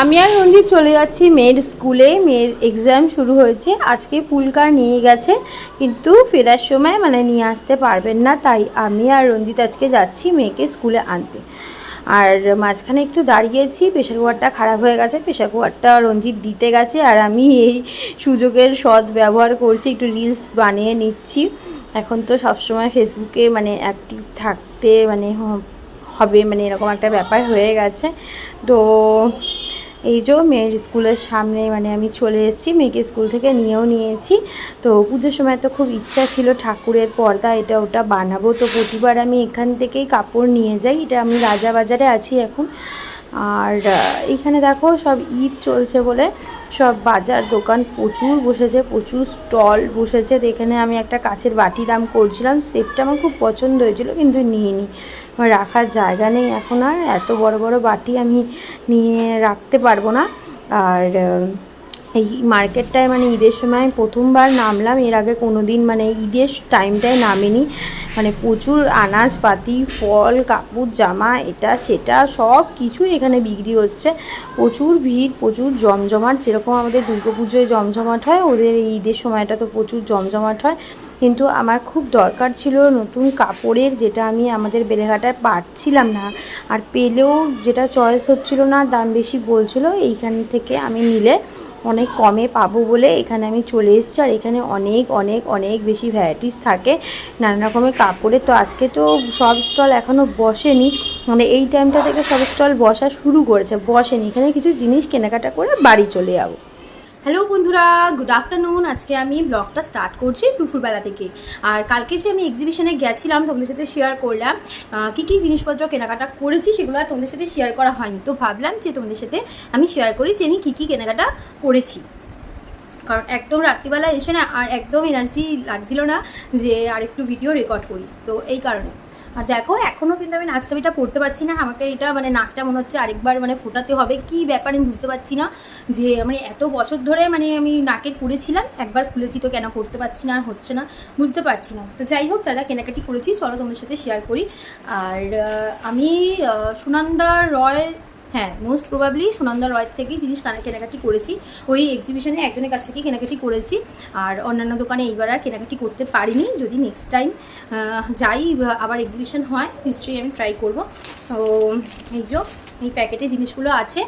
আমি আর রঞ্জিত চলে যাচ্ছি মেয়ের স্কুলে। মেয়ের এক্সাম শুরু হয়েছে, আজকে পুলকার নিয়ে গেছে কিন্তু ফেরার সময় মানে নিয়ে আসতে পারবেন না, তাই আমি আর রঞ্জিত আজকে যাচ্ছি মেয়েকে স্কুলে আনতে। আর মাঝখানে একটু দাঁড়িয়েছি, প্রেশার কুকারটা খারাপ হয়ে গেছে, প্রেশার কুকারটা রঞ্জিত দিতে গেছে আর আমি এই সুযোগের সৎ ব্যবহার করছি, একটু রিলস বানিয়ে নিচ্ছি। এখন তো সবসময় ফেসবুকে মানে অ্যাক্টিভ থাকতে মানে হবে, মানে এরকম একটা ব্যাপার হয়ে গেছে। তো এই যে মেয়ের স্কুলের সামনে মানে আমি চলে এসেছি, মেয়েকে স্কুল থেকে নিয়েও নিয়েছি। তো পুজোর সময় তো খুব ইচ্ছা ছিল ঠাকুরের পর্দা এটা ওটা বানাবো, তো প্রতিবার আমি এখান থেকেই কাপড় নিয়ে যাই। এটা আমি রাজাবাজারে আছি এখন। আর এইখানে দেখো সব ঈদ চলছে বলে সব বাজার দোকান প্রচুর বসেছে, প্রচুর স্টল বসেছে। তো এখানে আমি একটা কাচের বাটি দাম করছিলাম, শেপটা আমার খুব পছন্দ হয়েছিল কিন্তু নিইনি, আমার রাখার জায়গা নেই এখন। আর এত বড় বড় বাটি আমি নিয়ে রাখতে পারবো না। আর এই মার্কেটটায় মানে ঈদের সময় আমি প্রথমবার নামলাম, এর আগে কোনো দিন মানে ঈদের টাইমটায় নামিনি। মানে প্রচুর আনাজপাতি, ফল, কাপড়, জামা, এটা সেটা সব কিছুই এখানে বিক্রি হচ্ছে। প্রচুর ভিড়, প্রচুর জমজমাট, যেরকম আমাদের দুর্গাপুজোয় জমজমাট হয় ওদের এই ঈদের সময়টা তো প্রচুর জমজমাট হয়। কিন্তু আমার খুব দরকার ছিল নতুন কাপড়ের, যেটা আমি আমাদের বেলেঘাটায় পাচ্ছিলাম না, আর পেলেও যেটা চয়েস হচ্ছিল না, দাম বেশি বলছিল। এইখান থেকে আমি নিলে অনেক কমে পাবো বলে এখানে আমি চলে এসেছি। আর এখানে অনেক অনেক অনেক বেশি ভ্যারাইটিস থাকে নানা রকমের কাপড়ের। তো আজকে তো সব স্টল এখনও বসেনি, মানে এই টাইমটা থেকে সব স্টল বসা শুরু করেছে, বসেনি। এখানে কিছু জিনিস কেনাকাটা করে বাড়ি চলে যাবো। হ্যালো বন্ধুরা, গুড আফটারনুন। আজকে আমি ব্লগটা স্টার্ট করছি দুপুরবেলা থেকে। আর কালকে যে আমি এক্সিবিশনে গেছিলাম তোমাদের সাথে শেয়ার করলাম কী কী জিনিসপত্র কেনাকাটা করেছি, সেগুলো আর তোমাদের সাথে শেয়ার করা হয়নি। তো ভাবলাম যে তোমাদের সাথে আমি শেয়ার করি যে আমি কী কী কেনাকাটা করেছি, কারণ একদম রাত্রিবেলা এসে না আর একদম এনার্জি লাগছিল না যে আর একটু ভিডিও রেকর্ড করি, তো এই কারণে। আর দেখো এখনও কিন্তু আমি নাক চাবিটা পড়তে পারছি না, আমাকে এটা মানে নাকটা মনে হচ্ছে আরেকবার মানে ফোটাতে হবে, কি ব্যাপার আমি বুঝতে পারছি না। যে মানে এত বছর ধরে মানে আমি নাকের পড়েছিলাম, একবার খুলেছি তো কেন করতে পারছি না, আর হচ্ছে না বুঝতে পারছি না। তো যাই হোক, যা যা কেনাকাটি করেছি চলো তোমাদের সাথে শেয়ার করি। আর আমি সুনন্দা রয়, হ্যাঁ মোস্ট প্রবাবলি সুনন্দা রয়ের থেকেই জিনিস কেনাকাটি করেছি, ওই এক্সিবিশনে একজনের কাছ থেকেই কেনাকাটি করেছি। আর অন্যান্য দোকানে এইবার আর কেনাকাটি করতে পারিনি, যদি নেক্সট টাইম যাই আবার এক্সিবিশন হয় নিশ্চয়ই আমি ট্রাই করব। তো এই যে এই প্যাকেটে জিনিসগুলো আছে,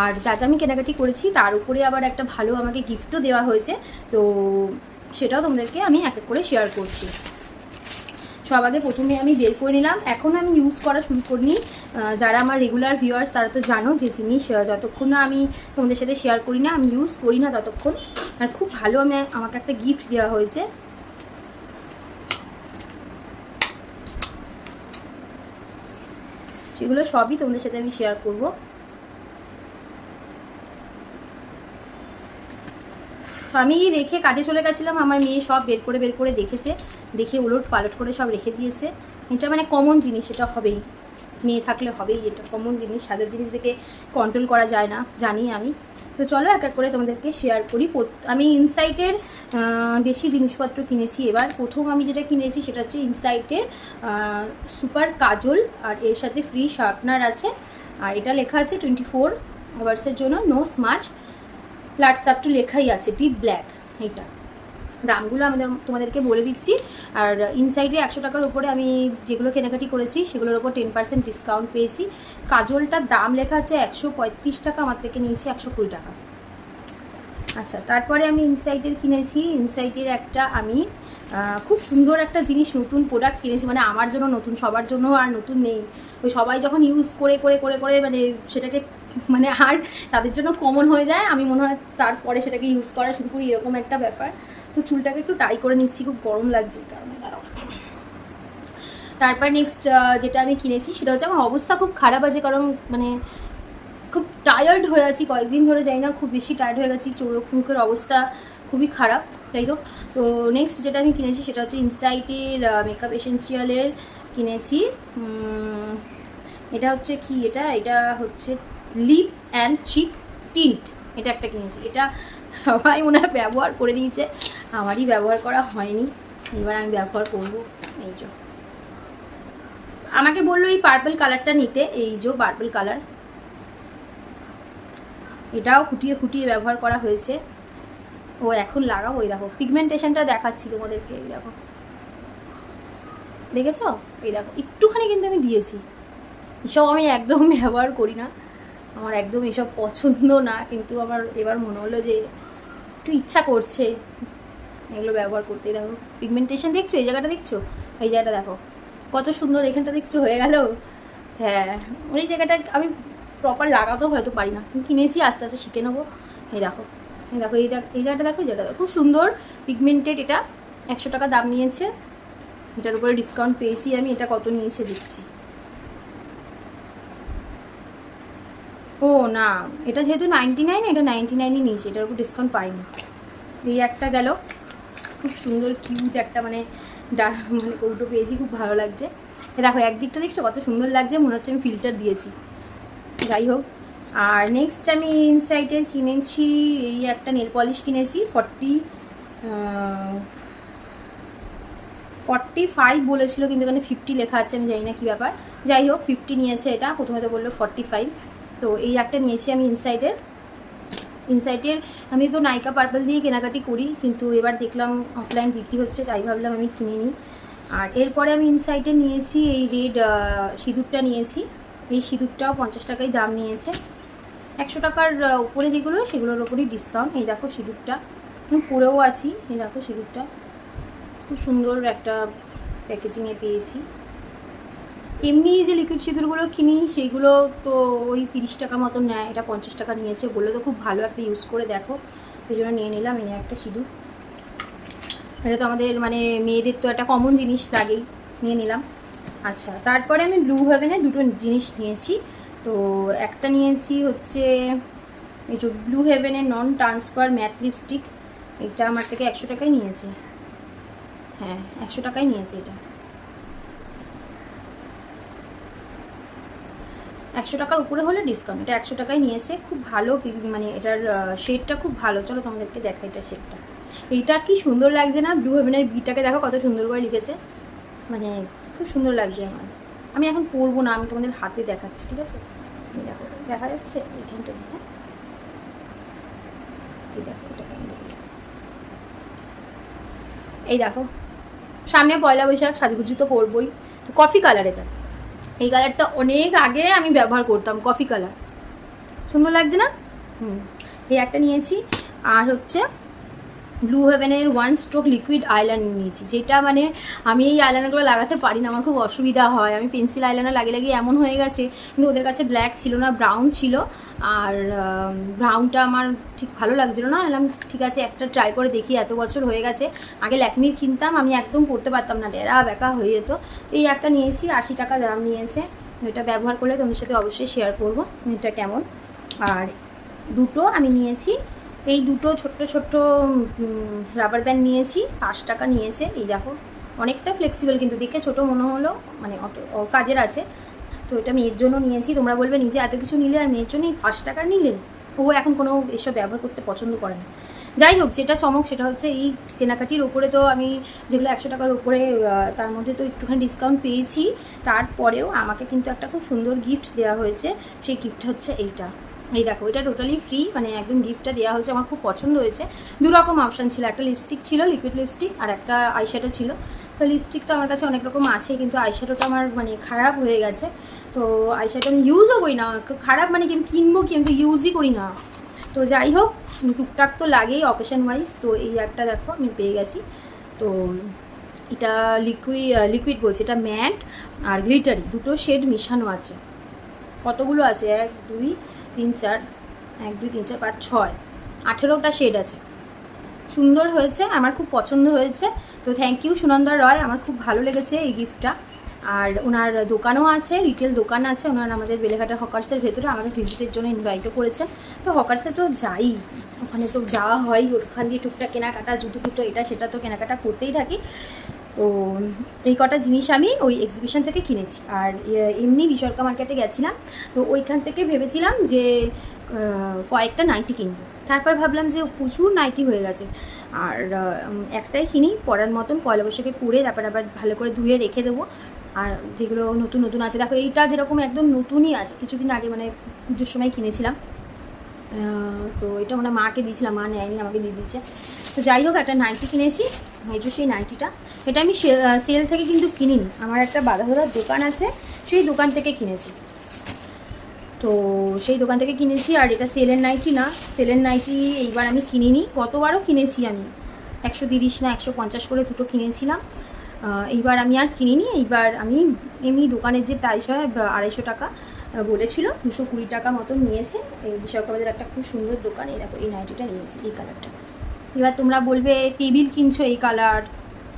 আর যা যা আমি কেনাকাটি করেছি তার উপরে আবার একটা ভালো আমাকে গিফটও দেওয়া হয়েছে, তো সেটাও তোমাদেরকে আমি এক এক করে শেয়ার করছি। সব আগে প্রথমে আমি বের করে নিলাম, এখন আমি ইউজ করা শুরু করিনি। যারা আমার রেগুলার ভিউয়ার্স তারা তো জানো যে জিনিস যতক্ষণ না আমি তোমাদের সাথে শেয়ার করি না, আমি ইউজ করি না ততক্ষণ। আর খুব ভালো আমাকে একটা গিফট দেওয়া হয়েছে, সেগুলো সবই তোমাদের সাথে আমি শেয়ার করব। আমি রেখে কাজে চলে গেছিলাম, আমার মেয়ে সব বের করে দেখেছে, দেখে উলট পালট করে সব রেখে দিয়েছে। এটা মানে কমন জিনিস, এটা হবেই, মেয়ে থাকলে হবেই, এটা কমন জিনিস, সাদের জিনিস থেকে কন্ট্রোল করা যায় না জানি আমি। তো চলো এক এক করে তোমাদেরকে শেয়ার করি। আমি ইনসাইটের বেশি জিনিসপত্র কিনেছি এবার। প্রথম আমি যেটা কিনেছি সেটা হচ্ছে ইনসাইটের সুপার কাজল, আর এর সাথে ফ্রি শার্পনার আছে। আর এটা লেখা আছে 24 আওয়ার্সের জন্য নো স্মাচ, ফ্ল্যাট সাপ টু লেখাই আছে, ডিপ ব্ল্যাক। এইটা দামগুলো আমি তোমাদেরকে বলে দিচ্ছি। আর ইনসাইডে 100 টাকার উপরে আমি যেগুলো কেনাকাটি করেছি সেগুলোর ওপর 10% ডিসকাউন্ট পেয়েছি। কাজলটার দাম লেখা আছে 135 টাকা, আমার থেকে নিয়েছি 120 টাকা। আচ্ছা, তারপরে আমি ইনসাইটের কিনেছি, ইনসাইটের একটা আমি খুব সুন্দর একটা জিনিস, নতুন প্রোডাক্ট কিনেছি, মানে আমার জন্য নতুন, সবার জন্য আর নতুন নেই। ওই সবাই যখন ইউজ করে করে করে করে মানে সেটাকে মানে আর তাদের জন্য কমন হয়ে যায়, আমি মনে হয় তারপরে সেটাকে ইউজ করা শুরু করি, এরকম একটা ব্যাপার। তো চুলটাকে একটু টাই করে নিচ্ছি, খুব গরম লাগছে কারণে, দাঁড়াও। তারপর নেক্সট যেটা আমি কিনেছি সেটা হচ্ছে, আমার অবস্থা খুব খারাপ আছে, কারণ মানে খুব টায়ার্ড হয়ে আছি কয়েকদিন ধরে, যাই না খুব বেশি টায়ার্ড হয়ে গেছি, চোখ মুখের অবস্থা খুবই খারাপ। যাই হোক, তো নেক্সট যেটা আমি কিনেছি সেটা হচ্ছে ইনসাইটের মেকআপ এসেন্সিয়ালের কিনেছি। এটা হচ্ছে কি, এটা হচ্ছে লিপ অ্যান্ড চিক টিন্ট, এটা একটা কিনেছি। এটা সবাই মনে হয় ব্যবহার করে নিয়েছে, আমারই ব্যবহার করা হয়নি, এবার আমি ব্যবহার করব। এই যে আমাকে বললো এই পার্পল কালারটা নিতে, এই যে পার্পল কালার, এটাও খুঁটিয়ে খুঁটিয়ে ব্যবহার করা হয়েছে। ও এখন লাগাবো, ওই দেখো পিগমেন্টেশনটা দেখাচ্ছি তোমাদেরকে, এই দেখো দেখেছো, এই দেখো একটুখানি কিন্তু আমি দিয়েছি। এসব আমি একদম ব্যবহার করি না, আমার একদম এসব পছন্দ না, কিন্তু আমার এবার মনে হলো যে একটু ইচ্ছা করছে এগুলো ব্যবহার করতে। দেখো পিগমেন্টেশন দেখছো, এই জায়গাটা দেখছো, এই জায়গাটা দেখো কত সুন্দর, এখানটা দেখছো হয়ে গেল। হ্যাঁ ওই জায়গাটা আমি প্রপার লাগাতেও হয়তো পারি না, কিনেছি, আস্তে আস্তে শিখে নেবো। এই দেখো, এই দেখো, এই জায়গাটা দেখো, এই জায়গাটা খুব সুন্দর পিগমেন্টেড। এটা 100 টাকা দাম নিয়েছে, এটার উপরে ডিসকাউন্ট পেয়েছি আমি। এটা কত নিয়েছে দিচ্ছি, ও না এটা যেহেতু 99, এটা 99ই নিয়েছে, এটার উপর ডিসকাউন্ট পাইনি। এই একটা গেল, খুব সুন্দর কিউট একটা মানে মানে কৌটো পেয়েছি, খুব ভালো লাগছে। দেখো একদিকটা দেখছো কত সুন্দর লাগছে, মনে হচ্ছে আমি ফিল্টার দিয়েছি। যাই হোক, আর নেক্সট আমি ইনসাইটের কিনেছি এই একটা নেল পলিশ কিনেছি, 45 বলেছিল, কিন্তু এখানে 50 লেখা আছে, আমি জানি না কী ব্যাপার। যাই হোক 50 নিয়েছে এটা, প্রথমে তো বললো 45। তো এই একটা নিয়েছি আমি ইনসাইটের। আমি তো নাইকা পার্পল দিয়ে কেনাকাটি করি, কিন্তু এবার দেখলাম অফলাইন বিক্রি হচ্ছে, তাই ভাবলাম আমি কিনে নিই। আর এরপরে আমি ইনসাইটের নিয়েছি এই রেড সিঁদুরটা নিয়েছি। এই সিঁদুরটাও 50 টাকাই দাম নিয়েছে, 100 টাকার উপরে যেগুলো সেগুলোর ওপরই ডিসকাউন্ট। এই দেখো সিঁদুরটা, আমি পরেও আছি, এই দেখো সিঁদুরটা খুব সুন্দর একটা প্যাকেজিংয়ে পেয়েছি। এমনি যে লিকুইড সিঁদুরগুলো কিনি সেইগুলো তো ওই 30 টাকা মতন নেয়, এটা 50 টাকা নিয়েছে, বললো তো খুব ভালো একটা ইউজ করে দেখো, এই জন্য নিয়ে নিলাম এই একটা সিঁদুর। এটা তো আমাদের মানে মেয়েদের তো একটা কমন জিনিস লাগেই, নিয়ে নিলাম। আচ্ছা তারপরে আমি ব্লু হেভেনের দুটো জিনিস নিয়েছি। তো একটা নিয়েছি হচ্ছে এই যে ব্লু হেভেনের নন ট্রান্সফার ম্যাট লিপস্টিক, এটা আমার থেকে 100 টাকায় নিয়েছে। হ্যাঁ 100 টাকায় নিয়েছে এটা, 100 টাকার উপরে হলে ডিসকাউন্ট, এটা 100 টাকায় নিয়েছে। খুব ভালো মানে এটার শেডটা খুব ভালো, চলো তোমাদেরকে দেখা এটা শেডটা। এইটা কি সুন্দর লাগছে না, ব্লু হেভেনের বিটাকে দেখো কত সুন্দর করে লিখেছে, মানে খুব সুন্দর লাগছে আমার। আমি এখন পরবো না, আমি তোমাদের হাতে দেখাচ্ছি, ঠিক আছে? এই দেখো দেখা যাচ্ছে এইখানটা, হ্যাঁ এই দেখো, এই দেখো সামনে পয়লা বৈশাখ, সাজগুজু তো পরবই। তো কফি কালার এটা, এই কালারটা অনেক আগে আমি ব্যবহার করতাম, কফি কালার, সুন্দর লাগছে না? এই একটা নিয়েছি। আর হচ্ছে ব্লু হেভেনের 1 স্ট্রোক লিকুইড আইলাইনার নিয়েছি, যেটা মানে আমি এই আইলাইনারগুলো লাগাতে পারি না, আমার খুব অসুবিধা হয়। আমি পেন্সিল আইলাইনার লাগিয়ে লাগিয়ে এমন হয়ে গেছে, কিন্তু ওদের কাছে ব্ল্যাক ছিল না, ব্রাউন ছিল। আর ব্রাউনটা আমার ঠিক ভালো লাগছিলো না, এলাম ঠিক আছে একটা ট্রাই করে দেখি, এত বছর হয়ে গেছে। আগে ল্যাকমির কিনতাম, আমি একদম পরতে পারতাম না, ডেরা বেকা হয়ে যেত। এই একটা নিয়েছি, 80 টাকা দাম নিয়েছে। এটা ব্যবহার করলে তোমাদের সাথে অবশ্যই শেয়ার করবো এটা কেমন। আর দুটো আমি নিয়েছি, এই দুটো ছোট্ট ছোট্ট রাবার ব্যান্ড নিয়েছি, 5 টাকা নিয়েছে। এই দেখো অনেকটা ফ্লেক্সিবল, কিন্তু দেখে ছোটো মনে হলো, মানে অত কাজের আছে। তো এটা মেয়ের জন্য নিয়েছি। তোমরা বলবে নিজে এত কিছু নিলে আর মেয়ের জন্য 5 টাকার নিলে, ও এখন কোনো এসব ব্যবহার করতে পছন্দ করে না। যাই হোক, যেটা চমক সেটা হচ্ছে এই কেনাকাটির ওপরে তো আমি যেগুলো 100 টাকার উপরে, তার মধ্যে তো একটুখানি ডিসকাউন্ট পেয়েছি। তারপরেও আমাকে কিন্তু একটা খুব সুন্দর গিফট দেওয়া হয়েছে, সেই গিফট হচ্ছে এইটা। এই দেখো, এটা টোটালি ফ্রি, মানে একদম গিফটটা দেওয়া হয়েছে, আমার খুব পছন্দ হয়েছে। দু রকম অপশান ছিল, একটা লিপস্টিক ছিল, লিকুইড লিপস্টিক, আর একটা আইশ্যাডো ছিল। তো লিপস্টিক তো আমার কাছে অনেক রকম আছে, কিন্তু আইশ্যাডোটা আমার মানে খারাপ হয়ে গেছে। তো আইশ্যাডো আমি ইউজও করি না, খারাপ মানে কি আমি কিনবো কি, আমি তো ইউজই করি না। তো যাই হোক, টুকটাক তো লাগেই অকেশন ওয়াইজ। তো এই একটা দেখো আমি পেয়ে গেছি। তো এটা লিকুইড বলছি, এটা ম্যাট আর গ্লিটারি দুটো শেড মিশানো আছে। কতগুলো আছে, 1 2 3 4, 1 2 3 4 5 6, 18টা শেড আছে। সুন্দর হয়েছে, আমার খুব পছন্দ হয়েছে। তো থ্যাংক ইউ সুনন্দা রয়, আমার খুব ভালো লেগেছে এই গিফটটা। আর ওনার দোকানও আছে, রিটেল দোকান আছে ওনার আমাদের বেলেঘাটা হকার্সের ভেতরে, আমাকে ভিজিটের জন্য ইনভাইটও করেছেন। তো হকার্সে তো যাই, ওখানে তো যাওয়া হয়, ওখান দিয়ে টুকটাক কেনাকাটা, জুতো টুতো এটা সেটা তো কেনাকাটা করতেই থাকি। তো এই কটা জিনিস আমি ওই এক্সিবিশন থেকে কিনেছি। আর এমনি বিসর্কা মার্কেটে গেছিলাম, তো ওইখান থেকে ভেবেছিলাম যে কয়েকটা নাইটি কিনবো। তারপর ভাবলাম যে প্রচুর নাইটি হয়ে গেছে, আর একটাই কিনি পরার মতন, পয়লা বৈশাখে পরে তারপর আবার ভালো করে ধুয়ে রেখে দেবো। আর যেগুলো নতুন নতুন আছে, দেখো এইটা যেরকম একদম নতুনই আছে, কিছুদিন আগে মানে পুজোর সময় কিনেছিলাম। তো এটা মানে মাকে দিয়েছিলাম, মা নেয়নি, আমাকে দিয়ে দিয়েছে। তো যাই হোক, একটা নাইটি কিনেছি, এই যে সেই নাইটিটা। এটা আমি সেল থেকে কিন্তু কিনিনি, আমার একটা বাঁধাধরার দোকান আছে, সেই দোকান থেকে কিনেছি। তো সেই দোকান থেকে কিনেছি। আর এটা সেলের নাইটি না, সেলের নাইটি এইবার আমি কিনিনি, গতবারও কিনেছি আমি 130 না 150 করে দুটো কিনেছিলাম। এইবার আমি আর কিনিনি। এইবার আমি এমনি দোকানের যে প্রাইস হয় 250 টাকা বলেছিল, 220 টাকা মতন নিয়েছে। এই বিশাখাবাজার একটা খুব সুন্দর দোকান, এই দেখো এই নাইটিটা নিয়েছি, এই কালারটা। এবার তোমরা বলবে টেবিল কিনছো এই কালার,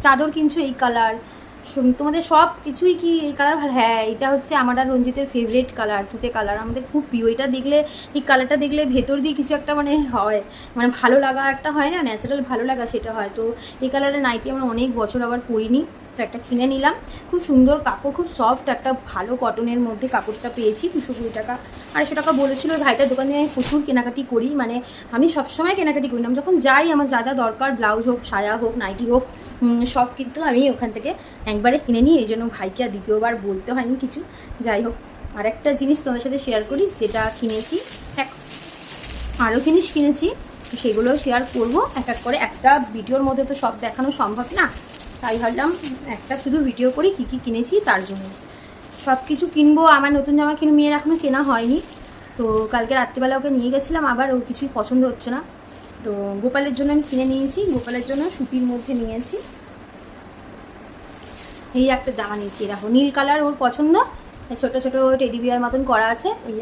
চাদর কিনছো এই কালার, তোমাদের সব কিছুই কি এই কালার ভালো? হ্যাঁ, এটা হচ্ছে আমার আর রঞ্জিতের ফেভারিট কালার, তুতে কালার, আমাদের খুব প্রিয়। এটা দেখলে, এই কালারটা দেখলে ভেতর দিয়ে কিছু একটা মানে হয়, মানে ভালো লাগা একটা হয় না, ন্যাচারাল ভালো লাগা, সেটা হয়। তো এই কালারের নাইটি আমরা অনেক বছর আবার পরিনি, তো একটা কিনে নিলাম। খুব সুন্দর কাপড়, খুব সফট, একটা ভালো কটনের মধ্যে কাপড়টা পেয়েছি। 220 টাকা, 250 টাকা বলেছিল। ওই ভাইটার দোকানে আমি প্রচুর কেনাকাটি করি, মানে আমি সবসময় কেনাকাটি করি না, আমি যখন যাই আমার যা যা দরকার, ব্লাউজ হোক, সায়া হোক, নাইটি হোক, সব কিন্তু আমি ওখান থেকে একবারে কিনে নিই। এই জন্য ভাইকে আর দ্বিতীয়বার বলতে হয়নি কিছু। যাই হোক, আর একটা জিনিস তোমাদের সাথে শেয়ার করি, যেটা কিনেছি, আরও জিনিস কিনেছি, সেগুলোও শেয়ার করবো এক এক করে। একটা ভিডিওর মধ্যে তো সব দেখানো সম্ভব না, তাই ভাবলাম একটা শুধু ভিডিও করি কী কী কিনেছি তার জন্য। সব কিছু কিনবো, আমার নতুন জামা কিনে মেয়ের এখনও কেনা হয়নি। তো কালকে রাত্রিবেলা ওকে নিয়ে গেছিলাম, আবার ওর কিছুই পছন্দ হচ্ছে না। তো গোপালের জন্য আমি কিনে নিয়েছি, গোপালের জন্য সুতির মধ্যে নিয়েছি। এই একটা জামা নিয়েছি, দেখো নীল কালার, ওর পছন্দ, ছোটো ছোটো টেডি বিয়ার মতন করা আছে। এই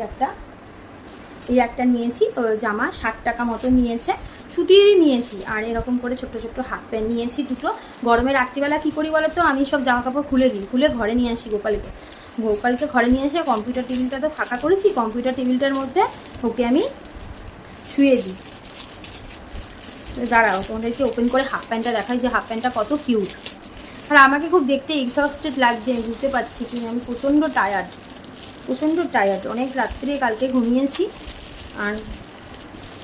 একটা নিয়েছি, জামা 60 টাকা মতো নিয়েছে, সুতিরই নিয়েছি। আর এরকম করে ছোট্ট ছোট্ট হাফ প্যান্ট নিয়েছি দুটো। গরমে রাত্রিবেলা কী করি বলো তো, আমি সব জামা কাপড় খুলে দিই, খুলে ঘরে নিয়ে আসি গোপালকে ঘরে নিয়ে এসে কম্পিউটার টেবিলটা তো ফাঁকা করেছি, কম্পিউটার টেবিলটার মধ্যে ওকে আমি শুয়ে দিই। দাঁড়াও তোমাদেরকে ওপেন করে হাফ প্যান্টটা দেখাই, যে হাফ প্যান্টটা কত কিউট। আর আমাকে খুব দেখতে এক্সস্টেড লাগছে, আমি বুঝতে পারছি কি, আমি প্রচণ্ড টায়ার্ড, অনেক রাত্রে কালকে ঘুমিয়েছি। আর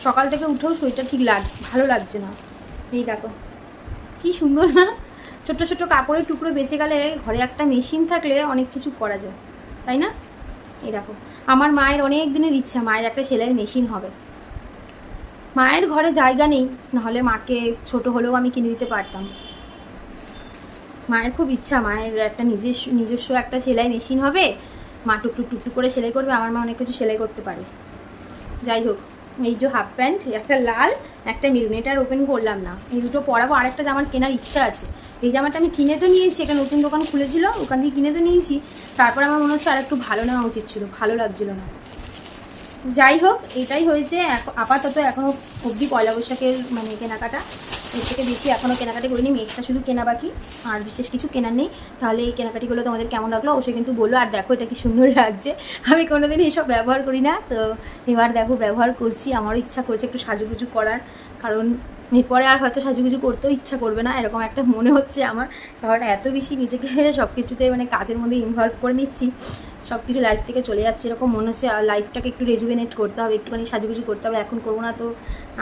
সকাল থেকে উঠেও শরীরটা ঠিক ভালো লাগছে না। এই দেখো কি সুন্দর না, ছোট্ট ছোট্ট কাপড়ের টুকরো বেঁচে গেলে, ঘরে একটা মেশিন থাকলে অনেক কিছু করা যায়, তাই না? এই দেখো, আমার মায়ের অনেক দিনের ইচ্ছা, মায়ের একটা সেলাইয়ের মেশিন হবে। মায়ের ঘরে জায়গা নেই, নাহলে মাকে ছোট হলেও আমি কিনে দিতে পারতাম। মায়ের খুব ইচ্ছা, মায়ের একটা নিজস্ব একটা সেলাই মেশিন হবে, মা টুকটুক টুকটুক করে সেলাই করবে, আমার মা অনেক কিছু সেলাই করতে পারে। যাই হোক, এই যে হাফ প্যান্ট, একটা লাল একটা মেরুন, এটা আর ওপেন করলাম না, এই দুটো পরাবো। আর একটা জামার কেনার ইচ্ছা আছে, এই জামাটা আমি কিনে তো নিয়েছি, একটা নতুন দোকান খুলেছিল ওখান থেকে কিনে তো নিয়েছি, তারপর আমার মনে হচ্ছে আর একটু ভালো নেওয়া উচিত ছিল, ভালো লাগছিল না। যাই হোক, এটাই হয়েছে আপাতত, এখনও অবধি পয়লা বৈশাখের মানে কেনাকাটা, এর থেকে বেশি এখনও কেনাকাটি করিনি, মেয়েটা শুধু কেনা বাকি, আর বিশেষ কিছু কেনার নেই। তাহলে এই কেনাকাটিগুলো তোমাদের কেমন লাগলো অবশ্যই কিন্তু বললো। আর দেখো এটা কি সুন্দর লাগছে, আমি কোনোদিন এইসব ব্যবহার করি না, তো এবার দেখো ব্যবহার করছি, আমারও ইচ্ছা করছে একটু সাজুগুজু করার, কারণ এরপরে আর হয়তো সাজুগুজু করতেও ইচ্ছা করবে না, এরকম একটা মনে হচ্ছে আমার। কারণ এত বেশি নিজেকে সব কিছুতে মানে কাজের মধ্যে ইনভলভ করে নিচ্ছি, সব কিছু লাইফ থেকে চলে যাচ্ছে, এরকম মনে হচ্ছে। আর লাইফটাকে একটু রেজুভেনেট করতে হবে, একটুখানি সাজুগুজু করতে হবে, এখন করবো না তো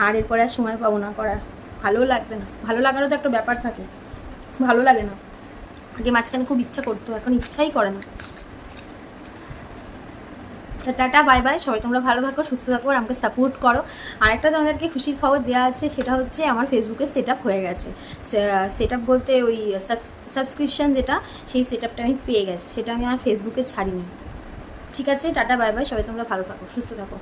আর এরপরে আর সময় পাবো না করার, ভালো লাগবে না, ভালো লাগারও তো একটা ব্যাপার থাকে, ভালো লাগে না। আগে মাঝখানে খুব ইচ্ছা করতো, এখন ইচ্ছাই করে না। টাটা বাই বাই, সবাই তোমরা ভালো থাকো, সুস্থ থাকো, আর আমাকে সাপোর্ট করো। আর একটা তোমাদেরকে খুশির খবর দেওয়া আছে, সেটা হচ্ছে আমার ফেসবুকে সেট আপ হয়ে গেছে। সেট আপ বলতে ওই সাবস্ক্রিপশান যেটা, সেই সেট আপটা আমি পেয়ে গেছি, সেটা আমি আর ফেসবুকে ছাড়িনি। ঠিক আছে, টাটা বাই বাই, সবাই তোমরা ভালো থাকো, সুস্থ থাকো।